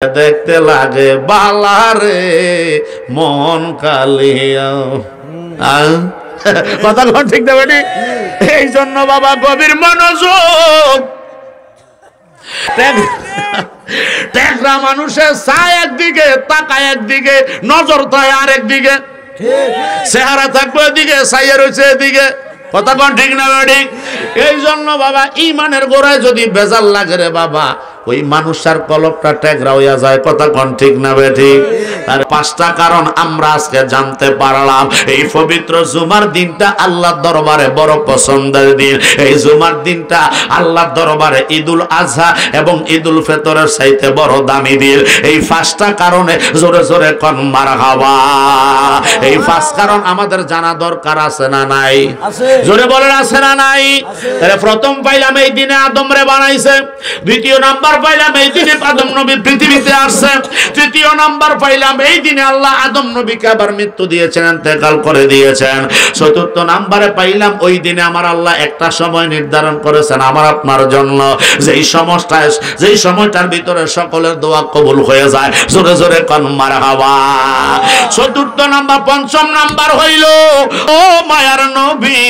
দেখতে লাগে বালারে মন কালিয়া। কথা কোন ঠিক না বেটি? এই জন্য বাবা গভীর মনোযোগ। টেকরা মানুষের চায় একদিকে, তাকায় একদিকে, নজর তায় আরেক দিকে, চেহারা থাকবে এদিকে, চাইয়ে রয়েছে এদিকে। কথা কোন ঠিক না বেটি? এই জন্য বাবা ইমানের গোড়ায় যদি বেজাল লাগে রে বাবা, ওই মানুষের কলবটা টেকরা হইয়া যায়। কথা কোন ঠিক না বেটি? আর পাঁচটা কারণ আমরা আজকে জানতে পারলাম। এই পবিত্র জুমার দিনটা আল্লাহর দরবারে বড় পছন্দের দিন। এই জুমার দিনটা আল্লাহর দরবারে ঈদুল আজহা এবং ঈদুল ফিতরের চাইতে বড় দামি দিন। এই পাঁচটা কারণে জোরে জোরে কোন মারহাবা। এই পাঁচ কারণ আমাদের জানা দরকার আছে না নাই? জোরে বলেন আছে না নাই? তাহলে প্রথম পাইলাম এই দিনে আদম রে বানাইছে। দ্বিতীয় নাম্বার পাইলাম এই দিনে আদম নবী পৃথিবীতে আসছে। তৃতীয় নাম্বার পাইলাম এই দিনে আল্লাহ আদম নবীকে আবার মৃত্যু দিয়েছেন, ইন্তেকাল করে দিয়েছেন। চতুর্থ নাম্বারে পাইলাম ওই দিনে আমার আল্লাহ একটা সময় নির্ধারণ করেছেন আমার আপনার জন্য, যেই সময়টার ভিতরে সকলের দোয়া কবুল হয়ে যায়। জোরে জোরে কোন মারহাবা। চতুর্থ নাম্বার, পঞ্চম নাম্বার হইল ও মায়ার নবী,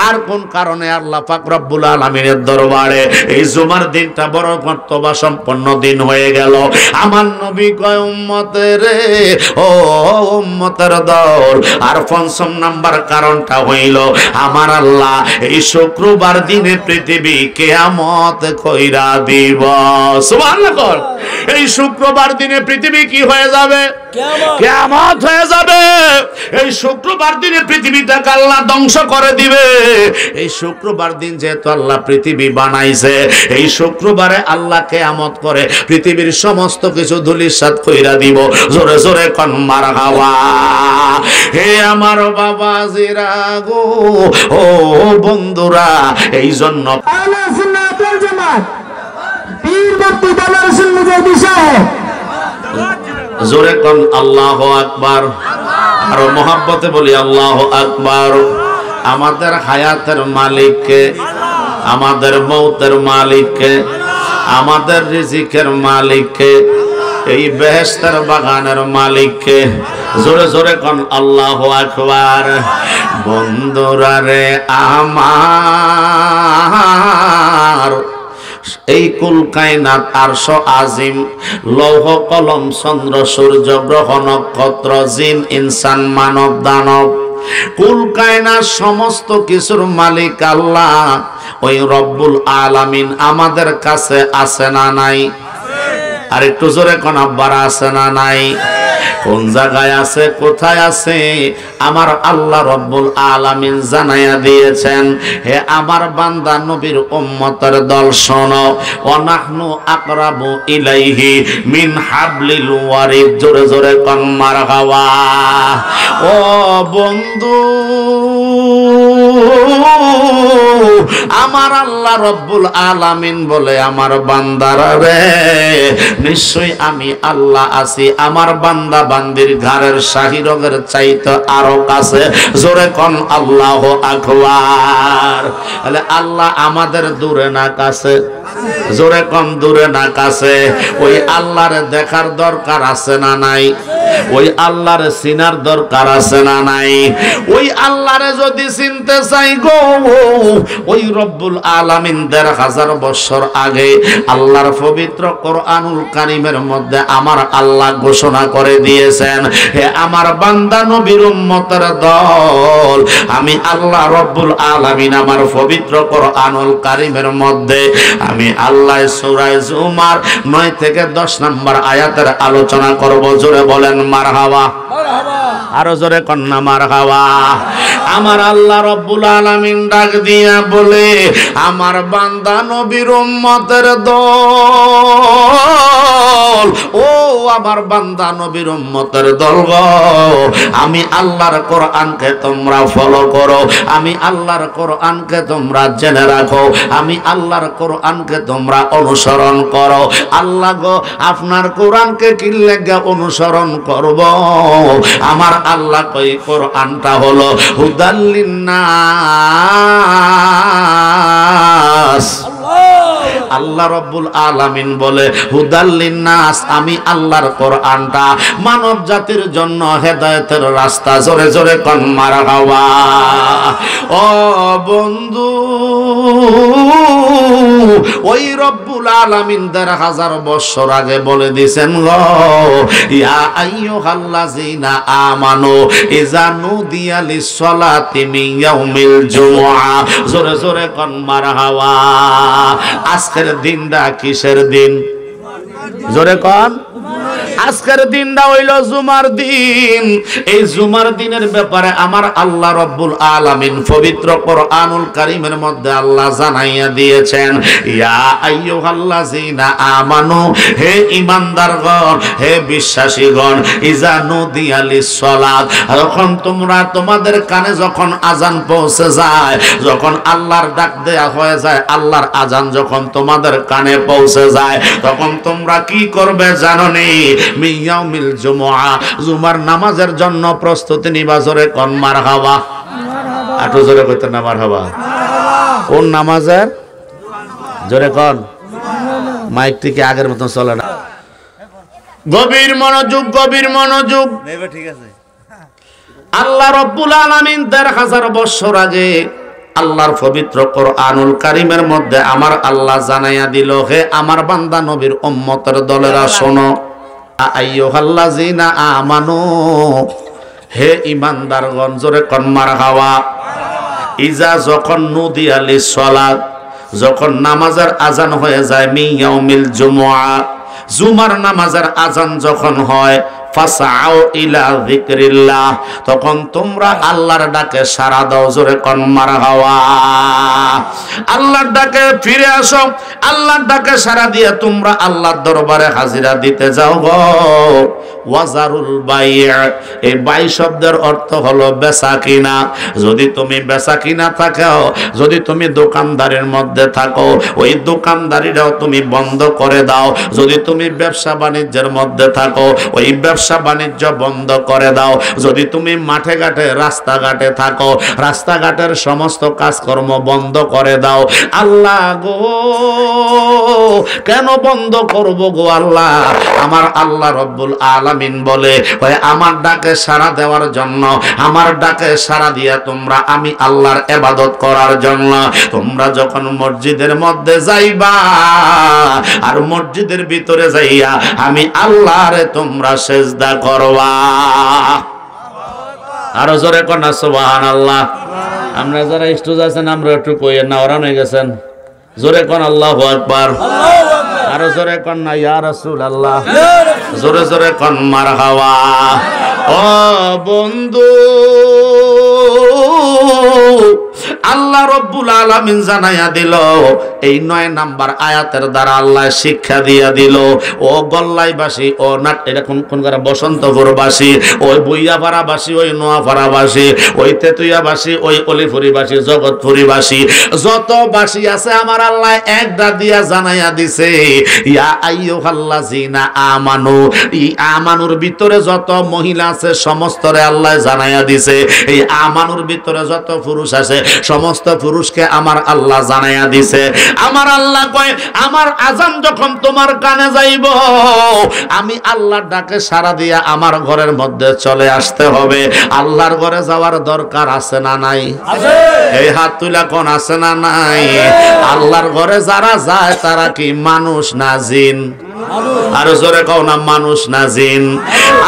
আর কোন কারণে আল্লাহ পাক রব্বুল আলামিনের দরবারে এই জুমার দিনটা বড় মর্তবা সম্পন্ন দিন হয়ে গেল। আমার নবী কয় উম্মতের রে, ও উম্মতের দল। আর পঞ্চম নাম্বার কারণটা হইল আমার আল্লাহ এই শুক্রবার দিনে পৃথিবী কিয়ামত কইরা দিব। সুবহানাল্লাহ। এই শুক্রবার দিনে পৃথিবী কি হয়ে যাবে? কিয়ামত হয়ে যাবে। এই শুক্রবার দিনে পৃথিবীটাকে আল্লাহ ধ্বংস করে দিবে। এই শুক্রবার দিন যেহেতু আল্লাহ পৃথিবী বানাইছে, এই শুক্রবারে আল্লাহ কিয়ামত করে পৃথিবীর সমস্ত কিছু ধূলিসাৎ কইরা দিব। জোরে জোরে কোন মারহাবা। হে আমার বাবাজিরা গো, ও বন্ধুরা, এই জন্য আহলে সুন্নাত ওয়াল জামাত পীর মুফতি দালাল সুন্নাতের বিষয়ে জোরে কোন আল্লাহু আকবার। আর মোহাব্বতে বলি আল্লাহু আকবার। আমাদের হায়াতের মালিককে, আমাদের মৌতের মালিককে, আমাদের রিজিকের মালিককে, এই বেহেশতের বাগানের মালিককে। জোরে জোরে কোন আল্লাহু আকবার। বন্ধুরা রে আমার, এই কুল কায়নাত আরশ আজিম, লৌহ কলম চন্দ্র সূর্য গ্রহ নক্ষত্র জিন ইনসান মানব দানব, কুল কায়নাত সমস্ত কিছুর মালিক আল্লাহ ওই রব্বুল আলামিন আমাদের কাছে আছে না নাই? আর একটু জোরে কোন আব্বার আছে না নাই? কোন জায়গায় আছে, কোথায় আছে? আমার আল্লাহ রব্বুল আলামিন জানাইয়া দিয়েছেন। হে আমার বান্দা নবীর উম্মতের দল শোনো, ওয়ানাহনু আকরাবু ইলাইহি মিন হাবলিল ওয়ারিদ। জোরে জোরে কোন মারহাবা। ও বন্ধু, আমার আল্লাহ রব্বুল আলামিন বলে আমার বান্দারা রে, নিশ্চয় আমি আল্লাহ আছি আমার বান্দা বান্দির ঘরের শাহী রগের চাইতে আরো কাছে। জোরে কোন আল্লাহু আকবার। তাহলে আল্লাহ আমাদের দূরে না কাছে? জোরে কোন দূরে না কাছে? ওই আল্লাহরে দেখার দরকার আছে না নাই? ওই আল্লাহরে চিনার দরকার আছে না নাই? ওই আল্লাহরে যদি চিনতে চাই গো, ওই রব্বুল আলামিন ১৫০০ বছর আগে আল্লাহর পবিত্র কোরআনুল কারীমের মধ্যে আমার আল্লাহ ঘোষণা করে দিয়েছেন, হে আমার বান্দা নবীর উম্মতের দল, আমি আল্লাহ রব্বুল আলামিন আমার পবিত্র কোরআনুল কারীমের মধ্যে আমি আল্লাহ সূরা জুমার ৯ থেকে ১০ নম্বর আয়াতের আলোচনা করব। জোরে বলেন মারহাবা। আরো জোরে কন্যা মারহাবা। আমার আল্লাহ রব্বুল আলামিন ডাক দিয়া বলে, আমার বান্দা নবীর উম্মতের দল, ও আমার বান্দা নবীর উম্মতের দল গো, আমি আল্লাহর কোরআনকে তোমরা ফলো করো, আমি আল্লাহর কোরআনকে তোমরা জেনে রাখো, আমি আল্লাহর কোরআনকে তোমরা অনুসরণ করো। আল্লাহ গো, আপনার কোরআনকে কি লাগা অনুসরণ করব? আমার আল্লাহ কই কোরআনটা হলো হুদাল লিন্নাস। আল্লাহ রাব্বুল আলামিন বলে হুদাল লিন্নাস, আমি আল্লাহর কোরআনটা মানব জাতির জন্য হেদায়েতের রাস্তা। জোরে জোরে কোন মারহাবা। ও বন্ধু, ওই রব্বুল আলামিন ১৫০০ বছর আগে বলে দিয়েছেন গো, ইয়া আইয়ুহাল্লাযিনা আমানু ইযা নুদিয়া লিস-সালাতি মিন ইয়াউমিল জুমআ। জোরে জোরে কোন মারহাবা। আজকের দিনটা কিসের দিন? জোরে কোন। আজকের দিনটা হইল জুমার দিন। এই জুমার দিনের ব্যাপারে আমার আল্লাহ রব্বুল আলামিন পবিত্র কোরআনুল কারীমের মধ্যে আল্লাহ জানাইয়া দিয়েছেন, ইয়া আইয়ুহাল্লাযিনা আমানু, হে ঈমানদারগণ, হে বিশ্বাসীগণ, ইযা নুদিয়া লিস-সালাত, যখন তোমরা তোমাদের কানে যখন আজান পৌঁছে যায়, যখন আল্লাহর ডাক দেয়া হয়ে যায়, আল্লাহর আজান যখন তোমাদের কানে পৌঁছে যায়, তখন তোমরা কি করবে জানো নি? মিয়াউমিল জুমআ, জুমার নামাজের জন্য প্রস্তুতি নিবা। জোরে কোন মারহাবা। আটো জোরে কইতে না মারহাবা। কোন নামাজের? জোরে কোন। মাইক থেকে আগের মতন চলে না। গভীর মনোযোগ, গভীর মনোযোগ। ঠিক আছে। আল্লাহ রাব্বুল আলামিন ১৫০০ বছর আগে আল্লাহর পবিত্র কোরআনুল কারীমের মধ্যে আমার আল্লাহ জানাইয়া দিল, হে আমার বান্দা নবীর উম্মতের দলেরা শোনো, আইয়ুহাল্লাযিনা আমানু, হে ঈমানদারগণ, জোরে কোন মারহাবা। ইজা, যখন নুদিয়া লিস-সালাত, যখন নামাজের আজান হয়ে যায়, মিন ইয়াউমিল জুমআ, জুমার নামাজের আজান যখন হয়, ফাসাউ ইলা যিকরিল্লাহ, তখন তোমরা আল্লাহর ডাকে সাড়া দাও। জোরে কোন মারহাবা। আল্লাহর ডাকে ফিরে আসো, আল্লাহর ডাকে সাড়া দিয়ে তোমরা আল্লাহর দরবারে হাজিরা দিতে যাও গো। ওয়াজারুল বাই'a, এই বাই শব্দের অর্থ হলো বেচা কিনা। যদি তুমি বেচা কিনা থাকো, যদি তুমি দোকানদারের মধ্যে থাকো, ওই দোকানদারিটাও তুমি বন্ধ করে দাও। যদি তুমি ব্যবসা বাণিজ্যের মধ্যে থাকো, ওই ব্যবসা বাণিজ্য বন্ধ করে দাও। যদি তুমি মাঠে ঘাটে রাস্তাঘাটে থাকো, রাস্তাঘাটের সমস্ত কাজকর্ম বন্ধ করে দাও। আল্লাহ গো, কেন বন্ধ করব গো আল্লাহ? আমার আল্লাহ রব্বুল আলামিন বলে, ওই আমার ডাকে সাড়া দেওয়ার জন্য, আমার ডাকে সাড়া দিয়া তোমরা আমি আল্লাহর ইবাদত করার জন্য তোমরা যখন মসজিদের মধ্যে যাইবা, আর মসজিদের ভিতরে যাইয়া আমি আল্লাহরে তোমরা সেজদা করবা। আরো জোরে কোন সুবহানাল্লাহ। আমরা যারা স্টেজ আছেন আমরা একটু কইয়েন না, ওরা হয়ে গেছেন। জোরে কোন আল্লাহু আকবার। আরো জোরে কোন না ইয়া রাসূলুল্লাহ। জোরে জোরে কোন মারহাবা। ও বন্ধু, আল্লাহ রব্বুল আলামিন জানাইয়া দিল, এই ৯ নাম্বার আয়াতের দ্বারা আল্লাহ শিক্ষা দিয়া দিল, ও গল্লাইবাসী, ও নাট, এটা কোন বসন্তপুরবাসী, ওই বুইয়াপাড়াবাসী, ওই নোয়াপাড়াবাসী, ওই তেতুইয়াবাসী, ওই অলিপুরিবাসী, জগৎপুরীবাসী, যত বাসী আছে আমার আল্লাহ একটা দিয়া জানাইয়া দিছে, ইয়া আইয়ুহাল্লাযিনা আমানু, এই আমানুর ভিতরে যত মহিলা আছে সমস্তরে আল্লাহ জানাইয়া দিছে। এই আমানুর ভিতরে যত পুরুষ আছে সমস্ত পুরুষকে আমার আল্লাহ জানাইয়া দিছে। আমার আল্লাহ কয়, আমার আজান যখন তোমার কানে যাইব, আমি আল্লাহর ডাকে সাড়া দিয়া আমার ঘরের মধ্যে চলে আসতে হবে। আল্লাহর ঘরে যাওয়ার দরকার আছে না নাই? এই হাত তুলা কোন আছে না নাই? আল্লাহর ঘরে যারা যায় তারা কি মানুষ না জিন? আরো জোরে কও না, মানুষ না জিন?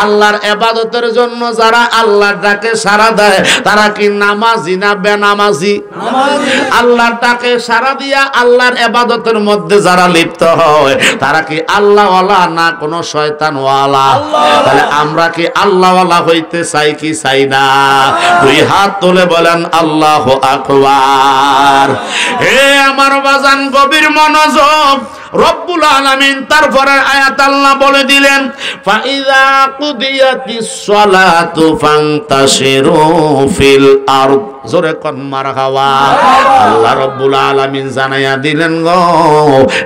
আল্লাহর ইবাদতের জন্য যারা আল্লাহর ডাকে সাড়া দেয় তারা কি নামাজি না বেনামাজি? আল্লাহর ডাকে সাড়া দিয়া আল্লাহর ইবাদতের মধ্যে যারা লিপ্ত হয় তারা কি আল্লাহওয়ালা না কোনো শয়তানওয়ালা? তাহলে আমরা কি আল্লাহওয়ালা হইতে চাই কি চাই না? দুই হাত তুলে বলেন আল্লাহু আকবার। হে আমার বাজান, গভীর মনোযোগ। রব্বুল আলামিন তারপরে আয়াত আল্লাহ বলে দিলেন, ফাইযা কুদিয়াতিস সালাতু ফান্তাশিরু ফিল আরদ। জোরে কোন মারহাবা। আল্লাহ রব্বুল আলামিন জানাইয়া দিলেন গো,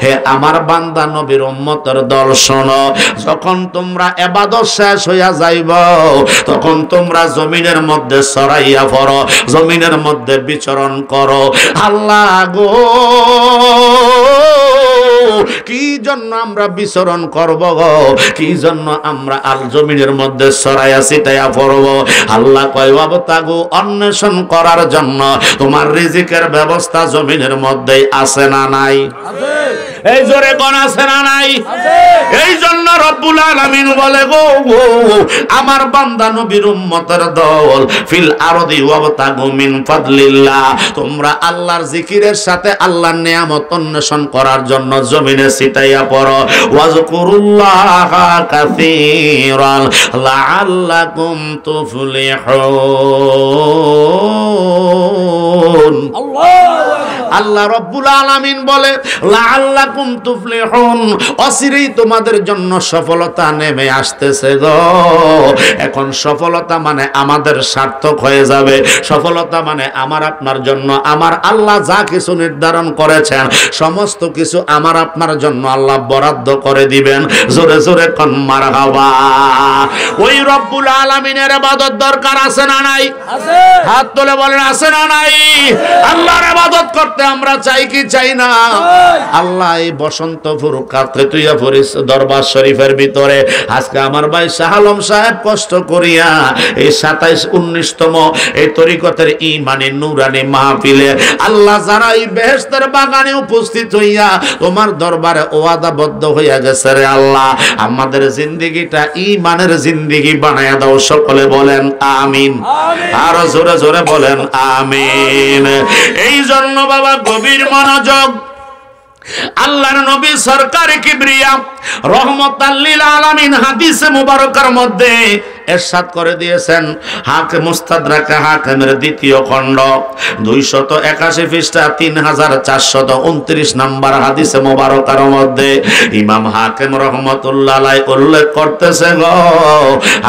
হে আমার বান্দা নবীর উম্মতের দল শোনো, যখন তোমরা ইবাদত শেষ হইয়া যাইব তখন তোমরা জমিনের মধ্যে ছড়াইয়া পড়ো, জমিনের মধ্যে বিচরণ করো। আল্লাহ গো, কি জন্য আমরা বিচরণ করব গো, কি জন্য আমরা আল জমিনের মধ্যে ছড়াইয়া ছিটাইয়া পড়ব? আল্লাহ কয় ওয়াবতাগু, অন্বেষণ করার জন্য। তোমার রিজিকের ব্যবস্থা জমিনের মধ্যেই আছে না নাই? এই জোরে কোন আছে না নাই? এই জন্য রব্বুল আলামিন বলে গো, আমার বান্দা নবীর উম্মতের দল, ফিল আরদি ওয়াবতাগু মিন ফাদলিল্লাহ, তোমরা আল্লাহর জিকিরের সাথে আল্লাহর নিয়ামত অন্বেষণ করার জন্য জমিনে ছিটাইয়া পড়ো। ওয়াজকুরুল্লাহা কাসীরান লাআল্লাকুম তুফলিহুন। আল্লাহ রব্বুল আলামিন বলে লাআল্লাকুম তুফলিহুন, অচিরেই তোমাদের জন্য সফলতা নেমে আসতেছে গো। এখন সফলতা মানে আমাদের সার্থক হয়ে যাবে, সফলতা মানে আমার আপনার জন্য আমার আল্লাহ যা কিছু নির্ধারণ করেছেন সমস্ত কিছু আমার আপনার জন্য আল্লাহ বরাদ্দ করে দিবেন। জোরে জোরে কোন মারহাবা। ওই রব্বুল আলামিনের ইবাদত দরকার আছে না নাই? আছে। হাত তুলে বলেন আছে না নাই? আল্লাহর ইবাদত করতে আমরা চাই কি চাই না? আল্লাহ এই বসন্তপুর কাতরেতুইয়াপুর দরবার শরীফের ভিতরে আজকে আমার ভাই শাহ আলম সাহেব কষ্ট করিয়া এই 27-19তম এই তরিকতের ঈমানি নূরানি মাহফিলে আল্লাহ যারা এই বেহেশতের বাগানে উপস্থিত হইয়া তোমার দরবারে ওয়াদাবদ্ধ হইয়া গেছে রে আল্লাহ, আমাদের জিন্দেগিটা ঈমানের জিন্দেগি বানায়া দাও। সকলে বলেন আমিন। আর জোরে জোরে বলেন আমিন। এই জন্য বাবা গভীর মনোযোগ। আল্লাহর নবী সরকার কিবরিয়া রহমাতাল লিল আলামিন হাদিসে মুবারকার মধ্যে ইরশাদ করে দিয়েছেন, হাকিম মুস্তাদরাক হাকিমের দ্বিতীয় খণ্ড 281 পৃষ্ঠা 3429 নম্বর হাদিসে মুবারকার মধ্যে ইমাম হাকিম রাহমাতুল্লাহ আলাইহি উল্লেখ করতেছে গো,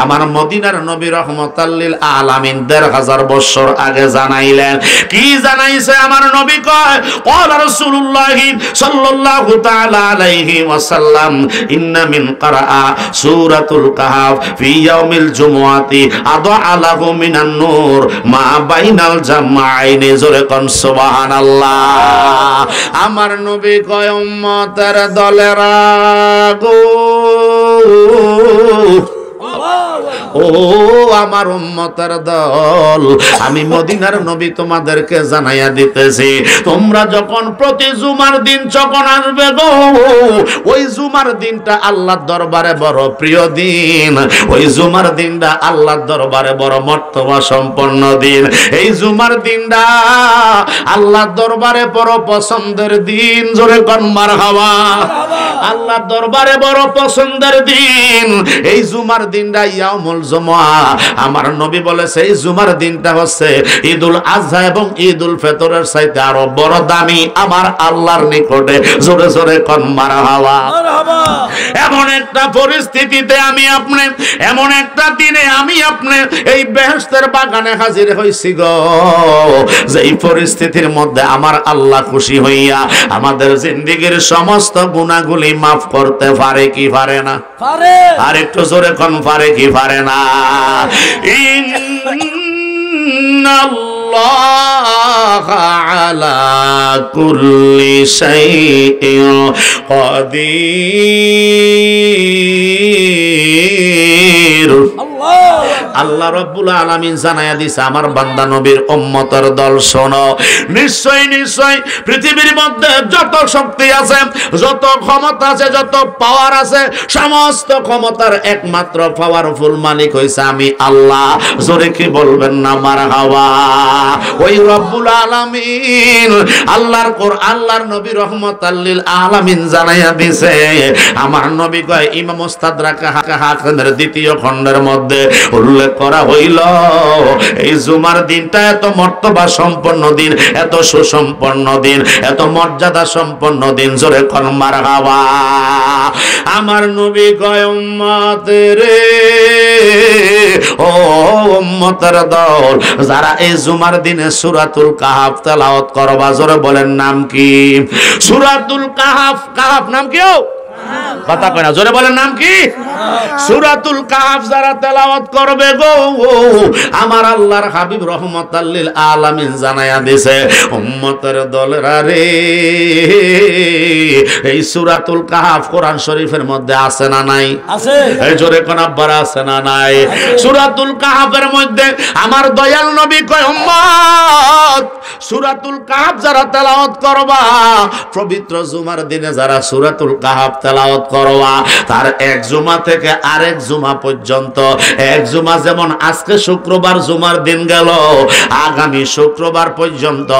আমার মদিনার নবী রহমাতাল লিল আলামিন 1500 বছর আগে জানাইলেন। কি জানাইছে আমার নবী? কয় ক্বালা রাসূলুল্লাহ সাল্লাল্লাহু তাআলা আলাইহি ওয়াসাল্লাম, ইন্না মিন ক্বারাআ সূরাতুল কাহফ ফি ইয়াউমিল জুমআতি আদআ লাহু মিনান নূর মা বাইনাল জামআইনি। জোরে কোন সুবহানাল্লাহ। আমার নবী কয় উম্মতের দলেরা গো, ও আমার উম্মতের দল, আমি মদিনার নবী তোমাদেরকে জানাইয়া দিতেছি, তোমরা যখন প্রতি জুমার দিন যখন আসবে গো, ওই জুমার দিনটা আল্লাহর দরবারে বড় প্রিয় দিন, ওই জুমার দিনটা আল্লাহর দরবারে বড় মর্তবা সম্পন্ন দিন, এই জুমার দিনটা আল্লাহর দরবারে বড় পছন্দের দিন। জোরে কোন মারহাবা। আল্লাহর দরবারে বড় পছন্দের দিন এই জুমার দিনটা ইয়াউমুল জুমআ। আমার নবী বলেছে এই জুমার দিনটা হচ্ছে ঈদুল আযহা এবং ঈদুল ফিতরের চাইতে আরো বড় দামি আমার আল্লাহর নিকটে। জোরে জোরে কোন মারহাবা। এমন একটা পরিস্থিতিতে আমি আপনি, এমন একটা দিনে আমি আপনি এই বেহেশতের বাগানে হাজির হইছি গো, যে এই পরিস্থিতির মধ্যে আমার আল্লাহ খুশি হইয়া আমাদের জিন্দেগীর সমস্ত গুনাহগুলি মাফ করতে পারে কি পারে না? পারে। আর একটু জোরে কোন পারে কি পারে না? ইন্নাল্লাহা আলা কুল্লি শাইইন কাদির। আল্লাহ রাব্বুল আলামিন জানায়া দিছে আমার বান্দা নবীর উম্মতের দল শোনো, নিশ্চয় নিশ্চয় পৃথিবীর মধ্যে যত শক্তি আছে, যত ক্ষমতা আছে, যত পাওয়ার আছে, সমস্ত ক্ষমতার একমাত্র পাওয়ারফুল মালিক হইছে আমি আল্লাহ। জোরে কি বলবেন না মারহাবা। ওই রব্বুল আলামিন আল্লাহর কোরআন আল্লাহর নবী রহমাতাল লিল আলামিন জানায়া দিছে, আমার নবী কয় ইমাম মুস্তাদরাক হাকিমের দ্বিতীয় খণ্ডের মধ্যে উল্লেখ করা হইল, এই জুমার দিনটা এত মর্তবা সম্পন্ন দিন, এত সুসম্পন্ন দিন, এত মর্যাদা সম্পন্ন দিন। জোরে কোন মারহাবা। আমার নবী কয় উম্মতের ও উম্মতের দল, যারা এই জুমার দিনে সূরাতুল কাহফ তেলাওয়াত করবা, জোরে বলেন নাম কি? সূরাতুল কাহফ। কাহফ নাম কি? কথা কয় না, জোরে বলেন নাম কি? সূরাতুল কাহফ যারা তেলাওয়াত করবে গো, আমার আল্লাহর হাবিব রহমাতাল লিল আলামিন জানায়া দিয়েছে, উম্মতের দলেরা রে, এই সূরাতুল কাহফ কোরআন শরীফের মধ্যে আছে না নাই? আছে। এই জোরে কোন আব্বার আছে না নাই? সূরাতুল কাহফের মধ্যে আমার দয়াল নবী কয়, উম্মত সূরাতুল কাহফ যারা তেলাওয়াত করবা, পবিত্র জুমার দিনে যারা সূরাতুল কাহফ তেলাওয়াত করবা, তার এক জুমা থেকে আরেক জুমা পর্যন্ত, এক জুমা যেমন আজকে শুক্রবার জুমার দিন গেল, আগামী শুক্রবার পর্যন্ত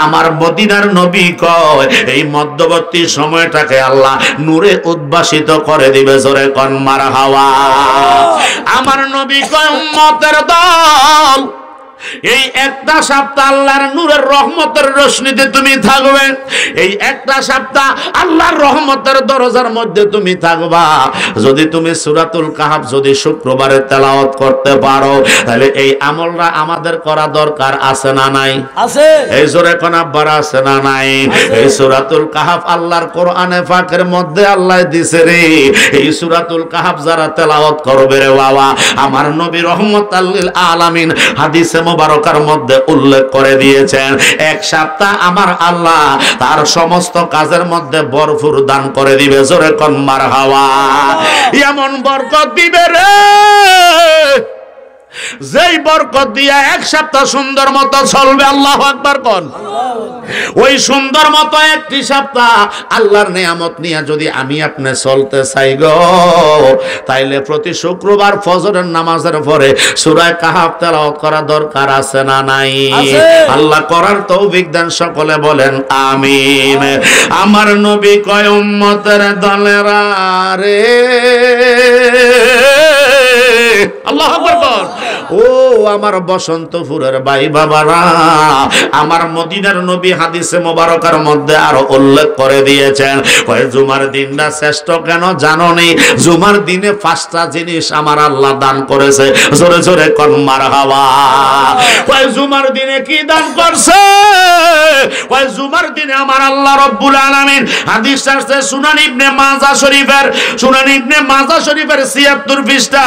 আমার মদিনার নবী কয় এই মধ্যবর্তী সময়টাকে আল্লাহ নূরে উদ্ভাসিত করে দিবে। জোরে কোন মারহাবা। আমার নবী কয়, উম্মতের দল, এই একটা সপ্তাহ আল্লাহর নূরের রহমতের রোশনীতে তুমি থাকবে, এই একটা সপ্তাহ আল্লাহর রহমতের দরজার মধ্যে তুমি থাকবা। যদি তুমি সূরাতুল কাহফ যদি শুক্রবারে তেলাওয়াত করতে পারো, তাহলে এই আমলটা আমাদের করা দরকার আছে না নাই? আছে। এই জোরে কোন আব্বার আছে না নাই? এই সূরাতুল কাহফ আল্লাহর কোরআনে পাকের মধ্যে আল্লাহ দিছে রে, এই সূরাতুল কাহফ যারা তেলাওয়াত করবে রে বাবা, আমার নবী রহমাতাল লিল আলামিন হাদিসে মুবারকার মধ্যে উল্লেখ করে দিয়েছেন, এক সপ্তাহ আমার আল্লাহ তার সমস্ত কাজের মধ্যে ভরপুর দান করে দিবে। জোরে কোন মারহাবা। এমন বরকত দিবে রে, যেই বরকত দিয়া এক সপ্তাহ সুন্দর মতো চলবে। আল্লাহু আকবার কোন। ওই সুন্দর মতো একটি সপ্তাহ আল্লাহর নিয়ামত নিয়ে যদি আমি আপনি চলতে চাই গো, তাইলে প্রতি শুক্রবার ফজরের নামাজের পরে সূরা কাহফ তেলাওয়াত করা দরকার আছে না নাই? আল্লাহ করার তৌফিক দেন, সকলে বলেন আমিন। আমার নবী কয়, উম্মতের দলেরা রে, আল্লাহু আকবার। ও আমার বসন্তপুরের ভাই বাবারা, আমার মদিনার নবী হাদিসে মোবারকার মধ্যে আরো উল্লেখ করে দিয়েছেন, কয় জুমার দিনটা শ্রেষ্ঠ কেন জানোনি? জুমার দিনে 5টা জিনিস আমার আল্লাহ দান করেছে। জোরে জোরে কোন মারহাবা। কয় জুমার দিনে কি দান করছে? কয় জুমার দিনে আমার আল্লাহ রব্বুল আলামিন, হাদিস আসছে সুনান ইবনে মাজা শরীফের, সুনান ইবনে মাজা শরীফের 76 পৃষ্ঠা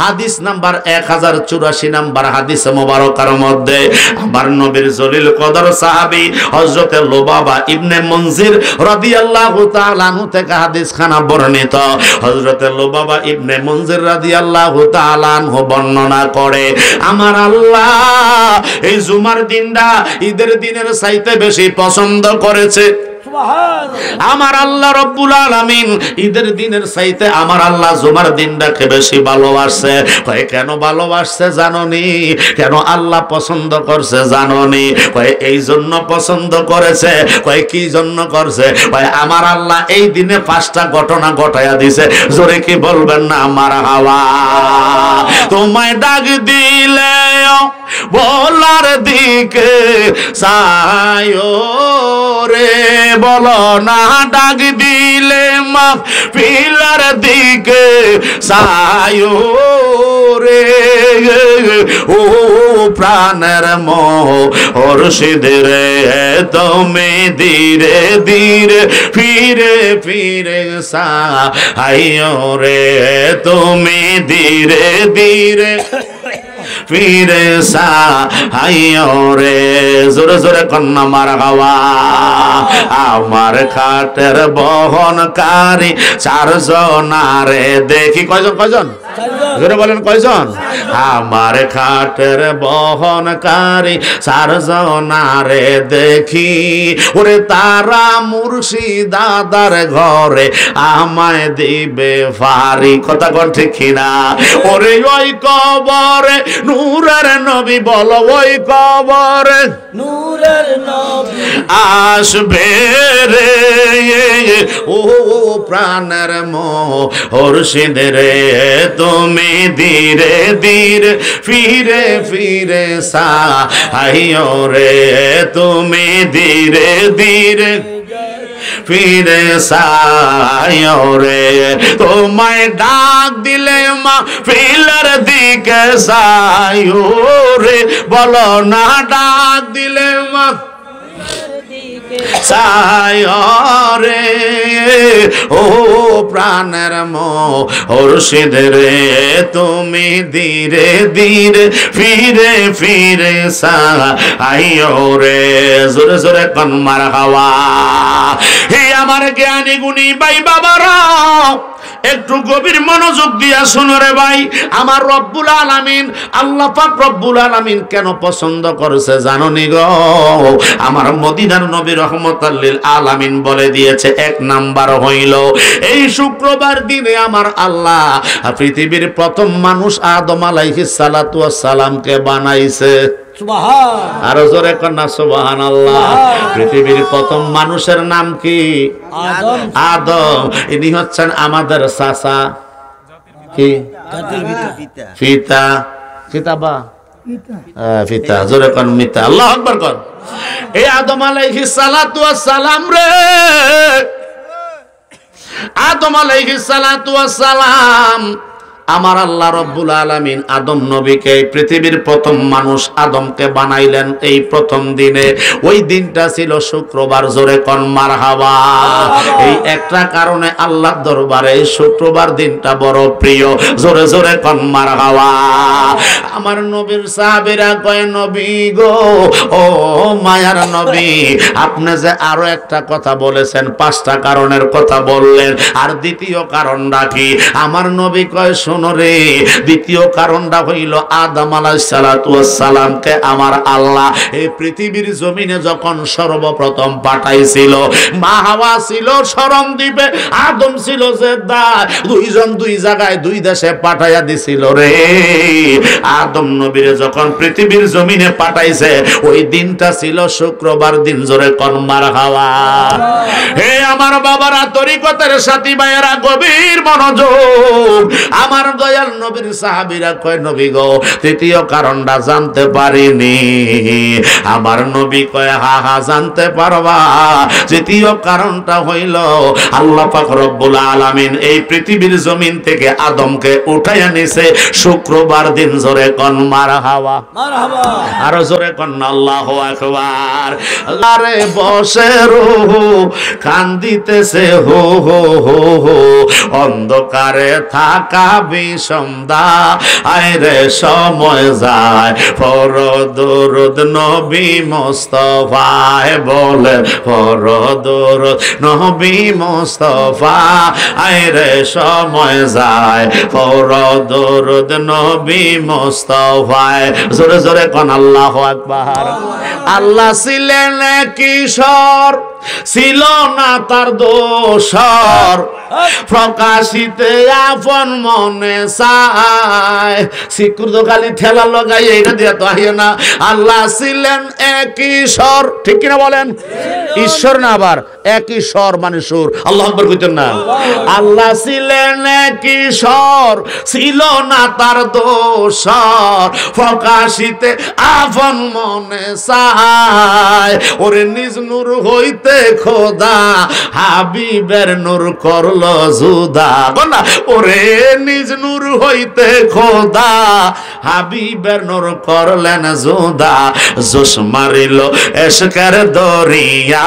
হাদিস নাম্বার 1084 নাম্বার হাদিসে মোবারকার মধ্যে আমার নবীর জলিল কদর সাহাবী হযরতে লুবাবা ইবনে মুনজির রাদিয়াল্লাহু তাআলা আনহু থেকে হাদিস খানা বর্ণিত। হযরতে লুবাবা ইবনে মুনজির রাদিয়াল্লাহু তাআলা আনহু বর্ণনা করে, আমার আল্লাহ এই জুমার দিনটা ঈদের দিনের চাইতে বেশি পছন্দ করেছে। আমার আল্লাহ রব্বুল আলামিন ঈদের দিনের চাইতে আমার আল্লাহ জুমার দিনটাকে বেশি ভালোবাসে। কয় কেন ভালোবাসছে জানোনি? কেন আল্লাহ পছন্দ করছে জানোনি? কয় এই জন্য পছন্দ করেছে। কয় কি জন্য করছে? কয় আমার আল্লাহ এই দিনে 5টা ঘটনা ঘটায়া দিছে। জোরে কি বলবেন না মারহাবা। তোমায় ডাক দিলে বলার দিকে সায়ো রে, বলো না ডাক দিলে মাহফিলের দিকে সায়ো রে, ও প্রাণের মুর্শিদ রে, তুমি ধীরে ধীরে ফিরে ফিরে সায়ো রে, তুমি ধীরে ধীরে ফিরে সাহাইও রে। জোরে জোরে কন্যা মারহাবা। আমার খাটের বহনকারী 4 জনারে দেখি। কয়জন? কয়জন? জোরে বলেন কয়জন? আমার খাটের বহনকারী 4 জনারে দেখি, ওরে তারা মুর্শিদাদার ঘরে আমায় দিবে ফারি। কথা কোন ঠিক কিনা? ওরে ওই কবরে নূরের নবী, বলো ওই কবরে নূরের নবী আসবে রে, ও প্রাণের মুর্শিদ রে, তুমি ধীরে ধীরে ফিরে ফিরে সাহাইও রে, তুমি ধীরে ধীরে ফিরে সায়ো রে, তোমায় ডাক দিলে মাহফিলের দিকে সায়ো রে, বলো না ডাক দিলে সায়রে ও প্রাণের মুর্শিদ রে তুমি ধীরে ধীরে ফিরে ফিরে সায়রে জোরে জোরে কোন মারহাবা। হে আমার জ্ঞানী গুণী ভাই বাবারা, একটু গভীর মনোযোগ দিয়া শুনো রে ভাই। আমার রব্বুল আলামিন, আল্লাহ পাক রব্বুল আলামিন কেন পছন্দ করেছে জানো নি গো? আমার মদিনার নবী রহমাতুল লিল আলামিন বলে দিয়েছে, এক নাম্বার হইল এই শুক্রবার দিনে আমার আল্লাহ পৃথিবীর প্রথম মানুষ আদম আলাইহিস সালাতু ওয়াস সালামকে বানাইছে। আরো জোরে কন্যা সুবহানাল্লাহ। পৃথিবীর প্রথম মানুষের নাম কি? আদম। ইনি হচ্ছেন আমাদের চাচা কি? পিতা। পিতা পিতা জোরে কন মিতা। আল্লাহু আকবার কর। এই আদম আলাইহিস সালাতু ওয়াস সালাম রে, আদম আলাইহিস সালাতু ওয়াস সালাম আমার আল্লাহ রব্বুল আলামিন আদম নবীকে, পৃথিবীর প্রথম মানুষ আদমকে বানাইলেন এই প্রথম দিনে। ওই দিনটা ছিল শুক্রবার। জোরে কোন মারহাবা। এই একটা কারণে আল্লাহর দরবারে শুক্রবার দিনটা বড় প্রিয়। জোরে জোরে কোন মারহাবা। আমার নবীর সাহাবীরা কয়, নবী গো, ও মায়ার নবী, আপনি যে আরো একটা কথা বলেছেন, পাঁচটা কারণের কথা বললেন, আর দ্বিতীয় কারণটা কি? আমার নবী কয়, রে দ্বিতীয় কারণটা হইল আদম আলাইহিস সালাতু ওয়াস সালামকে আমার আল্লাহ এই পৃথিবীর জমিনে যখন সর্বপ্রথম পাঠাইছিল, মা হাওয়া ছিল শরম দ্বীপে, আদম ছিল জেদ্দায়, দুইজন দুই জায়গায় দুই দেশে পাঠাইয়া দিছিল রে। আদম নবীরে যখন পৃথিবীর জমিনে পাঠাইছে ওই দিনটা ছিল শুক্রবার দিন। জোরে কোন মারহাবা। হে আমার বাবারা, তরিকতের সাথী ভাইয়েরা, গভীর মনোযোগ। আমার দয়াল নবীর সাহাবীরা কয়, নবী গো, তৃতীয় কারণটা জানতে পারিনি। আমার নবী কয়, হা হা জানতে পারবা। তৃতীয় কারণটা হইল আল্লাহ পাক রব্বুল আলামিন এই পৃথিবীর জমিন থেকে আদমকে উঠাইয়া নিছে শুক্রবার দিন। জোরে কোন মারহাবা। মারহাবা। আরো জোরে কোন আল্লাহু আকবার। আরে বসে রুহ কান্দিতেছে হো হো হো হো, অন্ধকারে থাকা বিষমদা আইরে সময় যায়, পর দরুদ নবী মুস্তাফায় বলে, পর দরুদ নবী মুস্তাফা আইরে সময় যায়, পর দরুদ নবী মুস্তাফায়। জোরে জোরে কোন আল্লাহু আকবার। আল্লাহ ছিলেন কিশোর, ছিল না তার দোষর, প্রকাশিতে আপন মনে চায়। সিকুর তো খালি ঠেলা লাগাই এইটা দিয়ে তো আইয়ে না। আল্লাহ ছিলেন এক ঈশ্বর, ঠিক কিনা বলেন? ঈশ্বর না, আবার এক ঈশ্বর মানে সুর। আল্লাহু আকবার কইতেন না? আল্লাহ ছিলেন এক ঈশ্বর, ছিল না তার দোষর, প্রকাশিতে আপন মনে চায়। ওরে নিজ নূর হইতে খোদা হাবিবের নূর করলো জুদা। বলা, ওরে নিজ নূর হইতে খোদা হাবিবের নূর করলেন জুদা। জোশ মারিল এশকের দরিয়া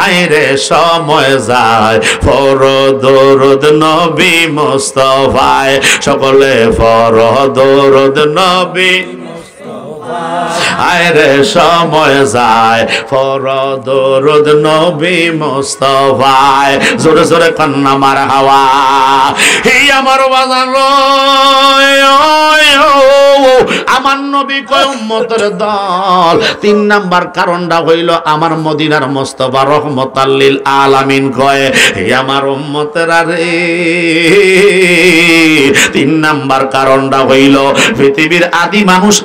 আইরে সময় যায়, ফর দরুদ নবী মুস্তাফায়। সকলে ফর দরুদ নবী আইরে সময় যায়, ফর দরুদ নবী মুস্তাফায়। জোরে জোরে কন্যা মারহাবা। হে আমার বাজান, আমার নবী কয় উম্মতের দল। তিন নাম্বার কারণটা হইল আমার মদিনার মুস্তাফা রহমাতুল লিল আলামিন কয়, হে আমার উম্মতেরা রে, তিন নাম্বার কারণটা হইল পৃথিবীর আদি মানুষ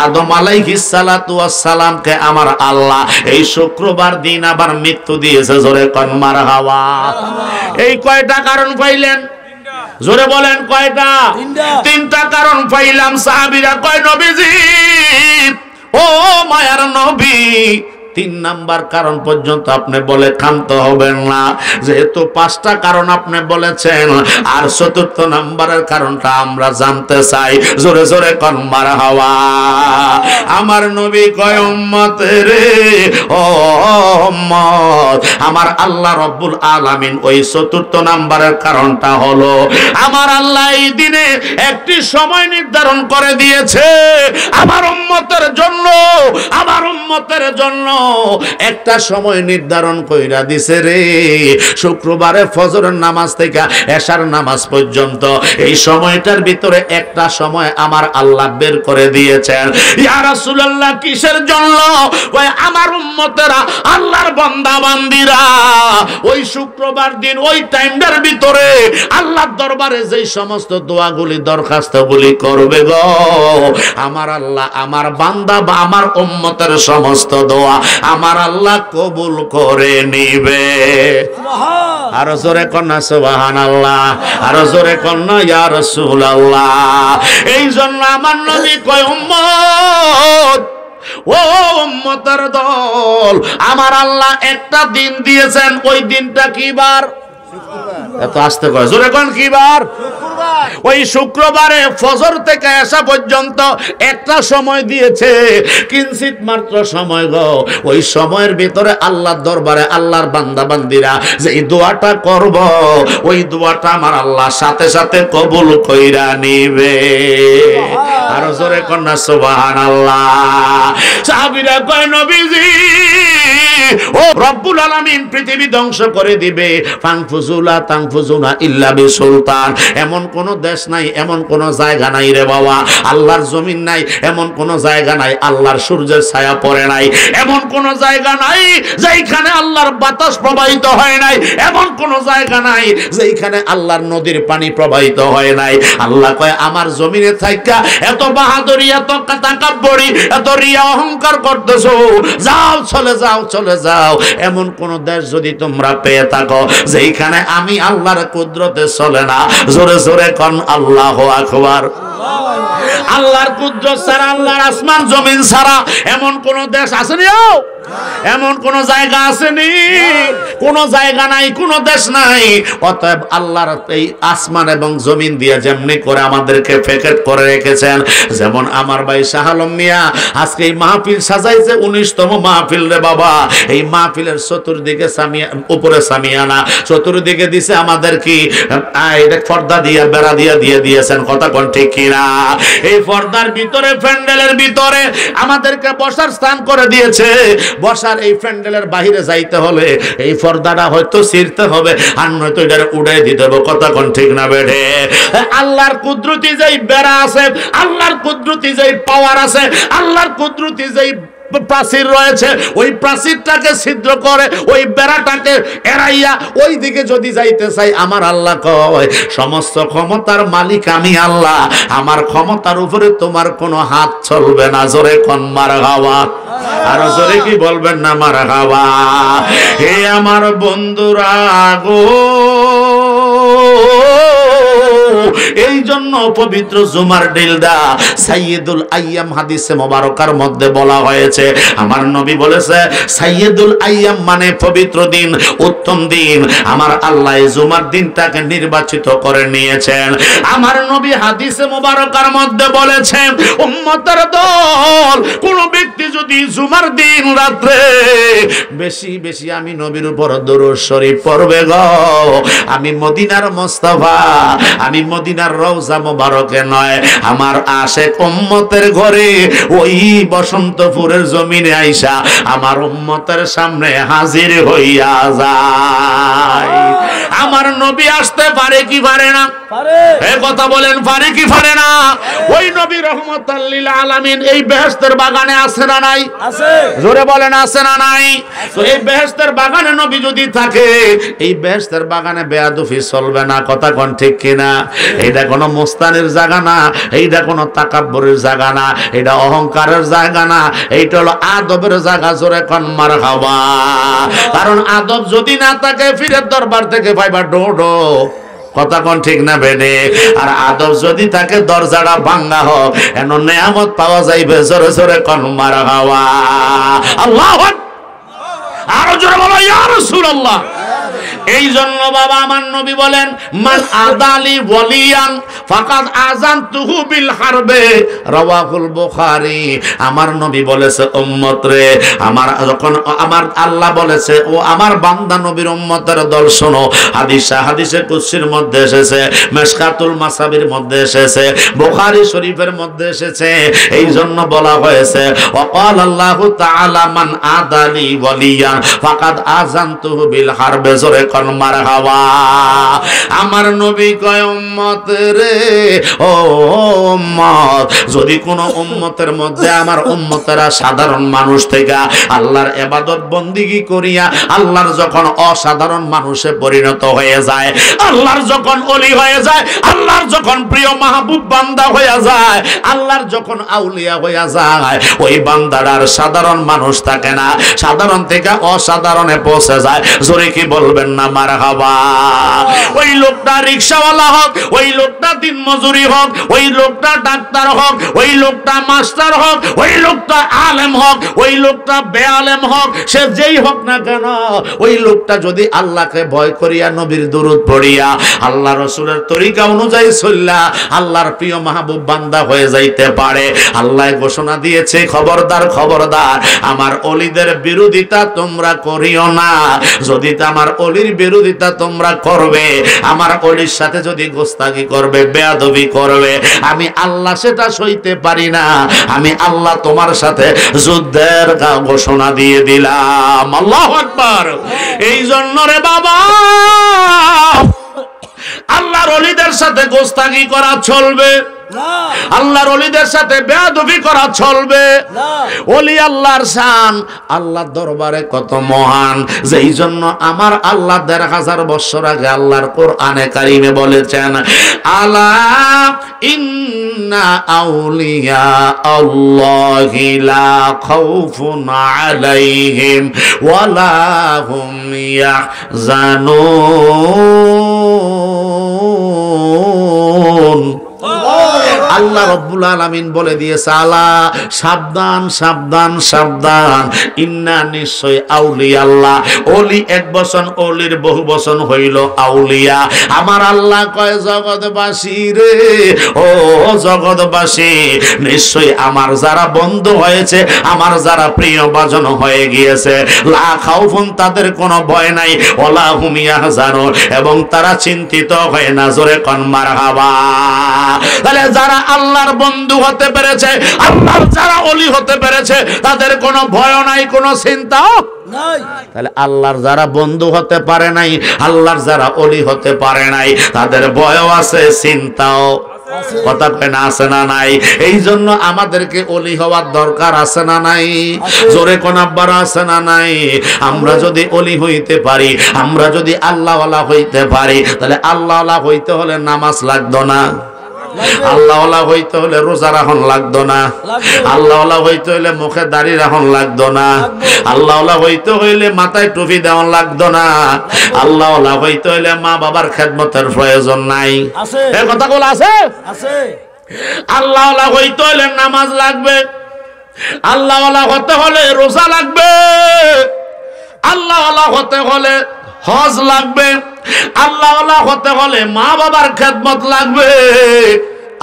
আদম আলাইহিস সালাতু ওয়াস সালামকে আমার আল্লাহ এই শুক্রবার দিন আবার মৃত্যু দিয়েছে। জোরে কোন মারহাবা। এই কয়টা কারণ পাইলেন? জোরে বলেন কয়টা? তিনটা কারণ পাইলাম। সাহাবীরা কয়, নবীজি ও মায়ার নবী, 3 নাম্বার কারণ পর্যন্ত আপনি বলে ক্ষান্ত হবেন না, যেহেতু 5টা কারণ আপনি বলেছেন, আর 4র্থ নাম্বারের কারণটা আমরা জানতে চাই। জোরে জোরে কোন মারহাবা। আমার নবী কয় উম্মত রে, ও উম্মত, আমার আল্লাহ রব্বুল আলামিন ওই 4র্থ নাম্বারের কারণটা হলো, আমার আল্লাহ এই দিনে একটি সময় নির্ধারণ করে দিয়েছে আমার উম্মতের জন্য, আমার উম্মতের জন্য একটা সময় নির্ধারণ কইরা দিছে রে। শুক্রবারে ফজরের নামাজ থেকে এশার নামাজ পর্যন্ত এই সময়টার ভিতরে একটা সময় আমার আল্লাহ বের করে দিয়েছেন। ইয়া রাসূলুল্লাহ, কিসের জন্য? ওই আমার উম্মতেরা, আল্লাহর বান্দা বান্দিরা ওই শুক্রবার দিন ওই টাইমটার ভিতরে আল্লাহর দরবারে যেই সমস্ত দোয়াগুলি দরখাস্তগুলি করবে গো, আমার আল্লাহ আমার বান্দা বা আমার উম্মতের সমস্ত দোয়া আমার আল্লাহ কবুল করে নিবে। আরো জোরে কন্যা সুবহানাল্লাহ, আরো জোরে কন্যা ইয়া রাসূলুল্লাহ। এই জন্য আমার নবী কয় উম্মত, ও উম্মতের দল, আমার আল্লাহ একটা দিন দিয়েছেন, ওই দিনটা কি বার? এত আসতে কয়, জোরে কোন কি বার? ওই শুক্রবারে ফজর থেকে এশা পর্যন্ত একটা সময় দিয়েছে, কিঞ্চিত মাত্র সময় গো। ওই সময়ের ভিতরে আল্লাহর দরবারে আল্লাহর বান্দা বান্দিরা যে দোয়াটা করব, ওই দোয়াটা আমার আল্লাহ সাথে সাথে কবুল কইরা নিবে। আর জোরে কন্যা সুবহানাল্লাহ। সাহাবীরা কয় নবীজি, ও রব্বুল আলামিন পৃথিবী ধ্বংস করে দিবে, ফাংফুজুলা তাংফুজুনা ইল্লা বিসুলতান। এমন কোন দেশ নাই, এমন কোন জায়গা নাই রে বাবা, আল্লাহর জমিন নাই, এমন কোন জায়গা নাই আল্লাহর সূর্যের ছায়া পড়ে নাই, এমন কোন জায়গা নাই যেখানে আল্লাহর বাতাস প্রবাহিত হয় নাই, এমন কোন জায়গা নাই যেখানে আল্লাহর নদীর পানি প্রবাহিত হয় নাই। আল্লাহ কয় আমার জমিনে থাইকা এত বাহাদুরি, এত তাকাব্বুরি, এত রিয়া অহংকার করতেছো, যাও চলে যাও, চলে যাও। এমন কোন দেশ যদি তোমরা পেয়ে থাকো যেখানে আমি আল্লাহর কুদরতে চলে না, জোরে জোরে কোন আল্লাহু আকবার। আল্লাহর কুদরত ছাড়া, আল্লাহর আসমান জমিন ছাড়া এমন কোন দেশ আসেনি? এমন কোন জায়গা আসেনি? কোন জায়গা নাই, কোন দেশ নাই। অতএব আল্লাহর এই আসমান এবং জমিন দিয়ে যেমনি করে আমাদেরকে প্যাকেট করে রেখেছেন, যেমন আমার ভাই শাহ আলম মিয়া আজকে এই মাহফিল সাজাইছে, 19তম মাহফিল রে বাবা। এই মাহফিলের চতুর্দিকে উপরে সামিয়ানা, চতুর্দিকে দিছে আমাদের কি পর্দা দিয়ে বেড়া দিয়ে দিয়েছেন, কথা কোন ঠিক কিনা? এই পর্দার ভিতরে, প্যান্ডেলের ভিতরে আমাদেরকে বসার স্থান করে দিয়েছে। বসার এই প্যান্ডেলের বাহিরে যাইতে হলে এই পর্দাটা হয়তো ছিঁড়তে হবে, আর নয়তো এটা উড়াই দিতে হবে, কথা কোন ঠিক না বেঠে? আল্লাহর কুদরতি যেই বেড়া আছে, আল্লাহর কুদরতি যেই পাওয়ার আছে, আল্লাহর কুদরতি যেই প্রাচীর রয়েছে, ওই প্রাচীরটাকে ছিদ্র করে ওই বেড়াটাকে এড়াইয়া ওই দিকে যদি যাইতে চাই, আমার আল্লাহ কয় সমস্ত ক্ষমতার মালিক আমি আল্লাহ, আমার ক্ষমতার উপরে তোমার কোনো হাত চলবে না। জোরে কোন মারহাবা। আর জোরে কি বলবেন না মারহাবা? হে আমার বন্ধুরা গো, এই জন্য পবিত্র জুমার দিলদা সাইয়্যিদুল আইয়াম হাদিসে মোবারকার মধ্যে বলা হয়েছে, আমার নবী বলেছে সাইয়্যিদুল আইয়াম মানে পবিত্র দিন, উত্তম দিন। আমার আল্লাহ জুমার দিনটাকে নির্বাচিত করে নিয়েছেন। আমার নবী হাদিসে মোবারকার মধ্যে বলেছেন, উম্মতের দল, কোন ব্যক্তি যদি জুমার দিন রাত্রে বেশি বেশি আমি নবীর উপর দরুদ শরীফ পড়বে গো, আমি মদিনার মুস্তাফা, আমি মদিনার রওজা মোবারকে নয়, আমার আশেক উম্মতের ঘরে ওই বসন্তপুরের জমিনে আইসা আমার উম্মতের সামনে হাজির হইয়া যায়। আমার নবী আসতে পারে কি পারে না? এই কথা বলেন, পারে কি পারে না? ওই নবী রহমাতাল লিল আলামিন এই বেহেশতের বাগানে আছে না নাই? আছে। জোরে বলেন আছে না নাই? তো এই বেহেশতের বাগানে নবী যদি থাকে, এই বেহেশতের বাগানে বেয়াদবি চলবে না, কথা কোন ঠিক কিনা? এইটা কোনো মুস্তানের জায়গা না, এইটা কোনো তাকাব্বুরের জায়গা না, এটা অহংকারের জায়গা না, এইটা হলো আদবের জায়গা। জোরে কোন মারহাবা। কারণ আদব যদি না থাকে, ফিরের দরবার থেকে পাইবা ডোডো, কথা কোন ঠিক না বেডে? আর আদব যদি থাকে, দরজাটা ভাঙ্গা হোক, এন নেয়ামত পাওয়া যাইবে। জোরে জোরে কোন মারহাবা। আল্লাহু আকবার। জোরে বলো ইয়া রাসূলুল্লাহ। এই জন্য বাবা আমার নবী বলেন, মান আদালি ওয়ালিয়ান ফাকাদ আযানতুহু বিল হারবে, রাওয়াহুল বুখারী। আমার নবী বলেছে উম্মত রে, আমার যখন আমার আল্লাহ বলেছে ও আমার বান্দা নবীর উম্মতের দল শোনো, হাদিসে কুদসির মধ্যে এসেছে, মিশকাতুল মাসাবির মধ্যে এসেছে, বুখারী শরীফের মধ্যে এসেছে। এই জন্য বলা হয়েছে ওয়াকাল আল্লাহু তাআলা মান আদালি ওয়ালিয়ান ফাকাদ আযানতুহু বিল হারবে। জোরে কোন মারহাবা। আমার নবী কয় উম্মত রে, ও উম্মত, যদি কোন উম্মতের মধ্যে আমার উম্মতেরা সাধারণ মানুষ থেকে আল্লাহর ইবাদত বন্দেগী করিয়া আল্লাহর যখন অসাধারণ মানুষে পরিণত হয়ে যায়, আল্লাহর যখন ওলি হয়ে যায়, আল্লাহর যখন প্রিয় মাহবুব বান্দা হয়ে যায়, আল্লাহর যখন আউলিয়া হয়ে যায়, ওই বান্দার আর সাধারণ মানুষ থাকে না, সাধারণ থেকে অসাধারণে পৌঁছে যায়। জোরে কি বলবেন না মারহাবা। ওই লোকটা রিকশাওয়ালা হোক, ওই লোকটা দিন মজুরি হোক, ওই লোকটা ডাক্তার হোক, ওই লোকটা মাস্টার হোক, ওই লোকটা আলেম হোক, ওই লোকটা বেআলেম হোক, সে যেই হোক না কেন, ওই লোকটা যদি আল্লাহকে ভয় করিয়া নবীর দুরূদ পড়িয়া আল্লাহ রাসূলের তরিকা অনুযায়ী চললা আল্লাহর প্রিয় মাহবুব বান্দা হয়ে যাইতে পারে। আল্লাহ ঘোষণা দিয়েছে, খবরদার খবরদার, আমার ওলিদের বিরোধিতা তোমরা করিও না। যদি আমার ওলির বিরোধিতা তোমরা করবে, আমার ওলির সাথে যদি গোস্তাকি করবে, বেয়াদবি করবে, আমি আল্লাহ সেটা সইতে পারি না। আমি আল্লাহ তোমার সাথে যুদ্ধের ঘোষণা দিয়ে দিলাম। আল্লাহু আকবার। এই জন্য রে বাবা, আল্লাহর ওলিদের সাথে গোস্তাকি করা চলবে না, আল্লাহর ওলিদের সাথে বেয়াদবি করা চলবে না। ওলি আল্লাহর শান আল্লাহর দরবারে কত মহান, যেই জন্য আমার আল্লাহ ১৫০০ বছর আগে আল্লাহর কোরআনে কারিমে বলেছেন, আলা ইন্না আউলিয়া আল্লাহি লা খাউফুন আলাইহিম ওয়ালা হুম ইয়াহজানুন। আল্লাহ রাব্বুল আলামিন বলে দিয়েছে, আলা সাবধান সাবধান সাবধান, ইন্না নিশ্চয় আউলিয়া আল্লাহ, ওলি এক বচন, ওলির বহু বচন হইল আউলিয়া। আমার আল্লাহ কয় জগৎবাসী রে, ও জগৎবাসী, নিশ্চয় আমার যারা বন্ধু হয়েছে, আমার যারা প্রিয় ভাজন হয়ে গিয়েছে, লা খাউফুন, তাদের কোনো ভয় নাই, ওয়ালা হুম ইয়াহজানুন, এবং তারা চিন্তিত হয় না। জোরে কোন মারহাবা। তাহলে যারা আল্লাহর বন্ধু হতে পেরেছে, আল্লাহর যারা ওলি হতে পেরেছে, তাদের কোনো ভয় নাই, কোনো চিন্তাও নাই। তাহলে আল্লাহর যারা বন্ধু হতে পারে নাই, আল্লাহর যারা ওলি হতে পারে নাই, তাদের ভয়ও আছে, চিন্তাও কথা কয় না, আছে না নাই? এই জন্য আমাদেরকে ওলি হওয়ার দরকার আছে না নাই? জোরে কোন আব্বার আছে না নাই? আমরা যদি ওলি হইতে পারি, আমরা যদি আল্লাহওয়ালা হইতে পারি, তাহলে আল্লাহওয়ালা হইতে হলে নামাজ লাগতো না, আল্লাহওয়ালা হইতে হলে রোজা রাখন লাগতো না, আল্লাহওয়ালা হইতে হইলে মুখে দাড়ি রাখন লাগতো না, আল্লাহওয়ালা হইতে হইলে মাথায় টুপি দেওয়ান লাগতো না, আল্লাহওয়ালা হইতে হইলে মা বাবার খেদমতের প্রয়োজন নাই। এই কথাগুলো আছে। আল্লাহওয়ালা হইতে হইলে নামাজ লাগবে, আল্লাহওয়ালা হতে হলে রোজা লাগবে, আল্লাহওয়ালা হতে হলে হজ লাগবে, আল্লাহওয়ালা হতে হলে মা বাবার খেদমত লাগবে,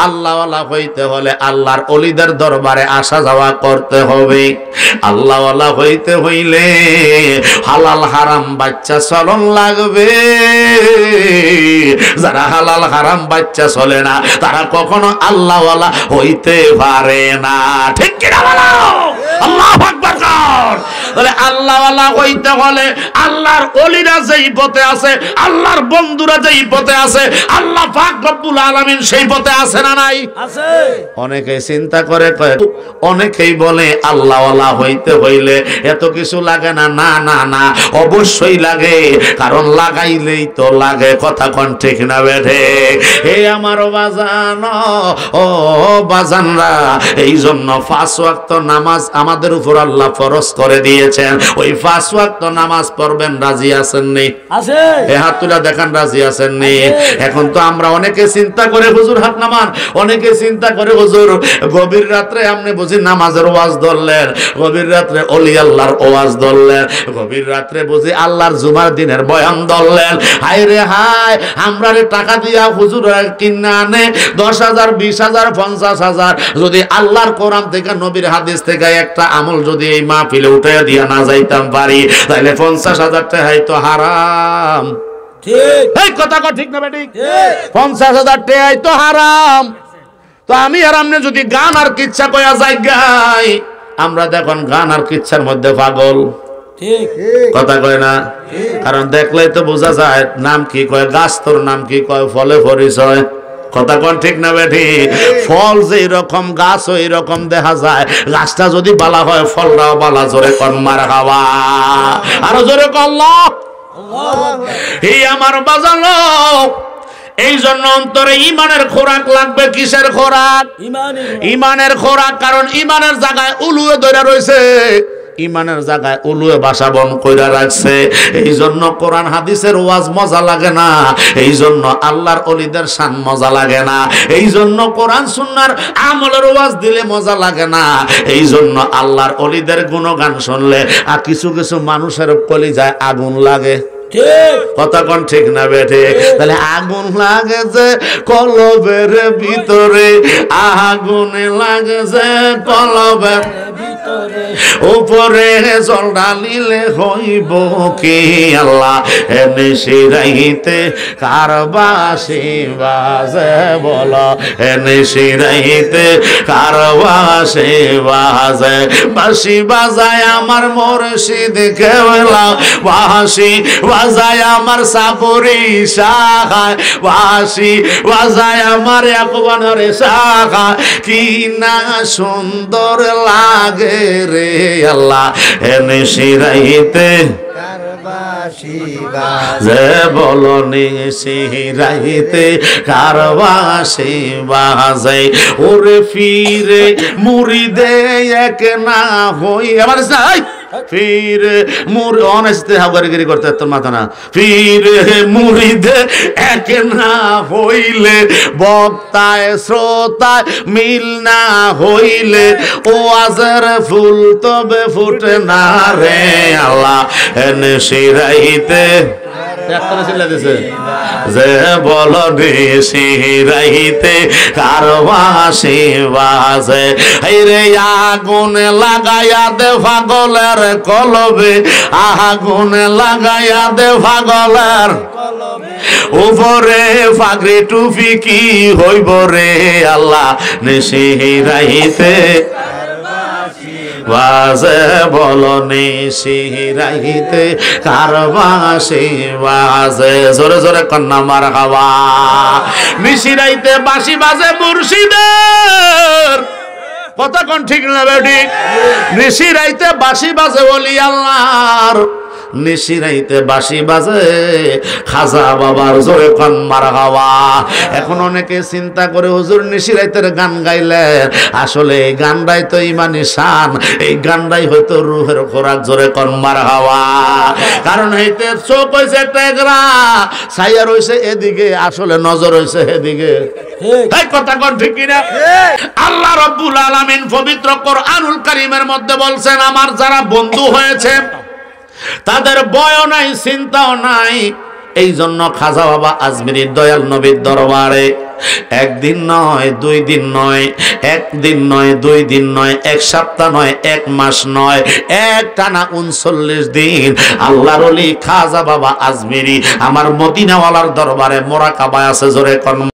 আল্লাহওয়ালা হইতে হলে আল্লাহর ওলিদের দরবারে আসা যাওয়া করতে হবে, আল্লাহওয়ালা হইতে হইলে হালাল হারাম বাচ্চা চলন লাগবে। যারা হালাল হারাম বাচ্চা চলে না, তারা কখনো আল্লাহওয়ালা হইতে পারে না। ঠিক কিনা বলো? আল্লাহু আকবার। তাহলে আল্লাহওয়ালা হইতে হলে আল্লাহর ওলিরা যেই পথে আছে, আল্লাহর বন্ধুরা যেই পথে আছে, আল্লাহ পাক রব্বুল আলামিন সেই পথে আছে না নাই? আছে। অনেকে চিন্তা করে, অনেকেই বলে আল্লাহওয়ালা হইতে হইলে এত কিছু লাগে না। না না না, অবশ্যই লাগে, কারণ লাগাইলেই তো লাগে। কথা কোন ঠিক না বেঠে? হে আমার বাজান, ও বাজানরা, এই জন্য ৫ ওয়াক্ত নামাজ আমাদের উপর আল্লাহ ফরজ করে দিয়েছেন। ওই ৫ ওয়াক্ত নামাজ পড়বেন, রাজি আছেন নি? আছে। এ হাত তুলে দেখান, রাজি আছেন নি? এখন তো আমরা অনেকে চিন্তা করে হুজুর হাত নামান, অনেকে চিন্তা করে হুজুর গভীর রাত্রে আপনি বুঝি নামাজের ওয়াজ ধরলেন, গভীর রাত্রে ওলি আল্লাহর ওয়াজ ধরলেন, গভীর রাত্রে বুঝি আল্লাহর জুমার দিনের বয়ান ধরলেন। হায় রে হায়, আমরা টাকা দিয়া হুজুর কিনে আনে 10,000 20,000 50,000, যদি আল্লাহর কোরআন থেকে নবীর হাদিস থেকে একটা আমল যদি এই মাহফিলে উঠে দিয়া না যাইতাম পারি, তাহলে 50,000 টাকাই তো হারাম। ঠিক এই কথা কো ঠিক না বেটি? ঠিক 50,000 টাকাই তো হারাম। তো আমি আর আপনি যদি গান আর কিচ্ছা কয়া যাই গাই, আমরা দেখুন গান আর কিচ্ছার মধ্যে পাগল, ঠিক কথা কয় না? কারণ দেখলেই তো বোঝা যায় নাম কি কয়, গাছ তোর নাম কি কয়, ফলে পরিচয়, কথা কোন ঠিক না বেঠি? ফল যেই রকম গাছ ওই রকম দেখা যায়, গাছটা যদি বালা হয় ফলটাও বালা। জোরে কোন মারহাবা, আরো জোরে কোন আল্লাহ। এই আমার বাজানো, এই জন্য অন্তরে ইমানের খোরাক লাগবে। কিসের খোরাক? ইমানের খোরাক। কারণ ইমানের জায়গায় উলুয়ে ধরে রয়েছে, ইমানের জায়গায় উলুয়ে বাসা বন কইরা রাখছে। এই জন্য কোরআন হাদিসের ওয়াজ মজা লাগে না, এই জন্য আল্লাহর ওলিদের শান মজা লাগে না, এই জন্য কোরআন সুন্নাহর আমলের ওয়াজ দিলে মজা লাগে না, এই জন্য আল্লাহর ওলিদের গুণগান শুনলে আর কিছু কিছু মানুষের কলিজায় আগুন লাগে। কথা কোন ঠিক না বেঠে? তাহলে আগুন লাগে যে কলবের ভিতরে, আগুন লাগে যে কলবের উপরে, জল ঢালিলে হইব কি আল্লাহ, এনে শিরাইতে কারবাসি বাজে বল, এনে শিরাইতে কারবাসি বাজে, বাঁশি বাজায় আমার মুর্শিদ কেবলা, বাঁশি বাজায় আমার সাপুরি শাখায়, বাঁশি বাজায় আমার একবানের শাখা, কি না সুন্দর লাগে রে আল্লাহ, এনে শিরাইতে যে বলনি শিরাইতে কারবাসি বাজে, ওরে ফিরে মুরিদে এক না হই, আমার ফিরে মুরি অনেস্তে হাবগারিগিরি করতে তোর মাথা না, ফিরে মুরিদে এক না হইলে, বক্তায় শ্রোতায় মিল না হইলে, ও আজের ফুল তবে ফুটে না রে আল্লাহ, এনে শিরাইতে যে বলনি শিরাইতে কারবাসি বাজে, রে আগুন লাগাইয়া দে পাগলের কলবে, আগুন লাগাইয়া দে পাগলের উপরে, পাগড়ি টুপি কি হইব রে আল্লাহ, নিশিরাইতে বাজে বলনি শিরাইতে কারবাসি বাজে, জোরে জোরে কন্যা মারহাবা। নিশিরাইতে বাঁশি বাজে মুর্শিদের, কথা কোন ঠিক না বেটি? নিশিরাইতে বাঁশি বাজে ওলি আল্লাহর, নিশিরাইতে বাঁশি বাজে খাজা বাবার, জোরে কোন মারহাবা। এখন অনেকে চিন্তা করে হুজুর নিশিরাইতের গান গাইলেন, আসলে এই গানটাই তো ইমানি শান, এই গানটাই হয়তো রুহের খোরাক, জোরে কোন মারহাবা। কারণ হইতে চোখ হইছে টেগরা, ছায়া রইছে এদিকে, আসলে নজর হইছে এদিকে, কথা কোন ঠিক কিনা? আল্লাহ রাব্বুল আলামিন পবিত্র কোরআনুল কারীমের মধ্যে বলছেন, আমার যারা বন্ধু হয়েছে তাদের ভয়ও নাই চিন্তাও নাই। এই জন্য খাজা বাবা আজমিরি দয়াল নবীর দরবারে একদিন নয়, 2 দিন নয়, 1 দিন নয়, 2 দিন নয়, 1 সপ্তাহ নয়, 1 মাস নয়, একটানা 39 দিন আল্লাহর ওলি খাজা বাবা আজমিরি আমার মদিনাওয়ালার দরবারে মোরাকাবায় আছে, জোরে কোন